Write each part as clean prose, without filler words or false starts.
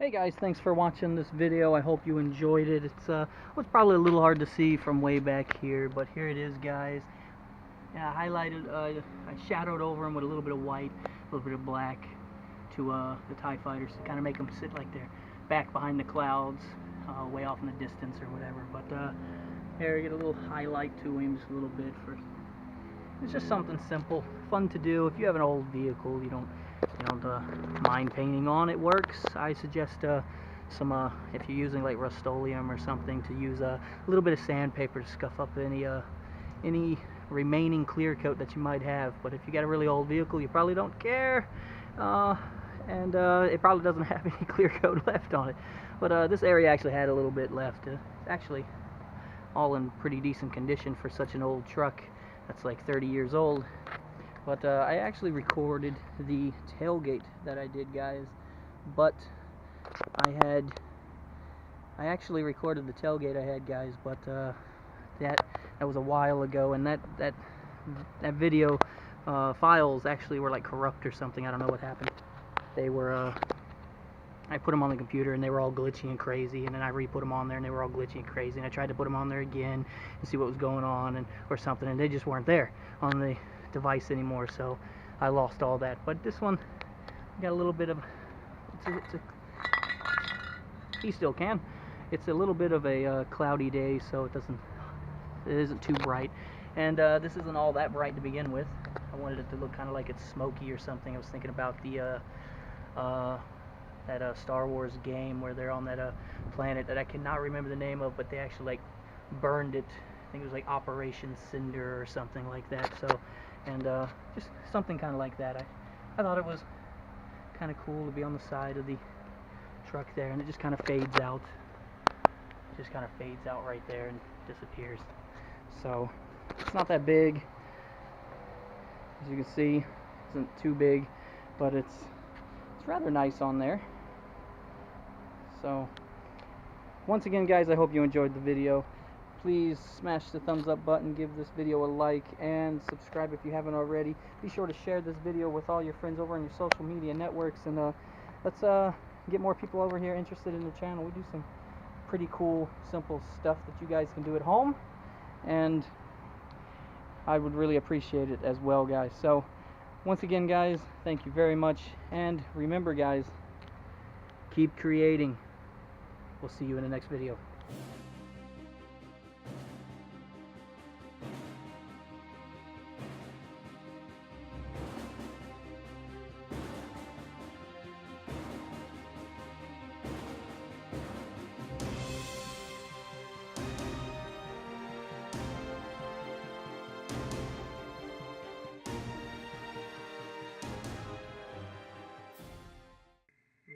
Hey guys, thanks for watching this video. I hope you enjoyed it. It's probably a little hard to see from way back here, but here it is, guys. Yeah, I highlighted, I shadowed over them with a little bit of white, a little bit of black to the TIE fighters to kind of make them sit like they're back behind the clouds, way off in the distance or whatever. But here, get a little highlight to him, just a little bit for. It's just something simple, fun to do. If you have an old vehicle, you don't mind painting on, it works. I suggest some if you're using like Rust-Oleum or something, to use a little bit of sandpaper to scuff up any remaining clear coat that you might have. But if you got a really old vehicle, you probably don't care, and it probably doesn't have any clear coat left on it. But this area actually had a little bit left. It's actually all in pretty decent condition for such an old truck that's like 30 years old. But I actually recorded the tailgate that I did, guys. But I actually recorded the tailgate I had, guys. But that was a while ago, and that video files actually were like corrupt or something. I don't know what happened. They were I put them on the computer and they were all glitchy and crazy, and then I re-put them on there and they were all glitchy and crazy, and I tried to put them on there again and see what was going on or something, and they just weren't there on the device anymore, so I lost all that. But this one got a little bit of he still can. It's a little bit of a cloudy day, so it isn't too bright, and this isn't all that bright to begin with. I wanted it to look kind of like it's smoky or something. I was thinking about the that Star Wars game where they're on that planet that I cannot remember the name of, but they actually like burned it. I think it was like Operation Cinder or something like that. So, and just something kind of like that. I thought it was kind of cool to be on the side of the truck there, and it just kind of fades out. Just kind of fades out right there and disappears. So it's not that big, as you can see. It isn't too big, but it's rather nice on there. So once again, guys, I hope you enjoyed the video. Please smash the thumbs up button, give this video a like, and subscribe if you haven't already. Be sure to share this video with all your friends over on your social media networks, and let's get more people over here interested in the channel. We do some pretty cool, simple stuff that you guys can do at home, and I would really appreciate it as well, guys. So once again, guys, thank you very much, and remember, guys, keep creating. We'll see you in the next video.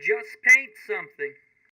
Just paint something.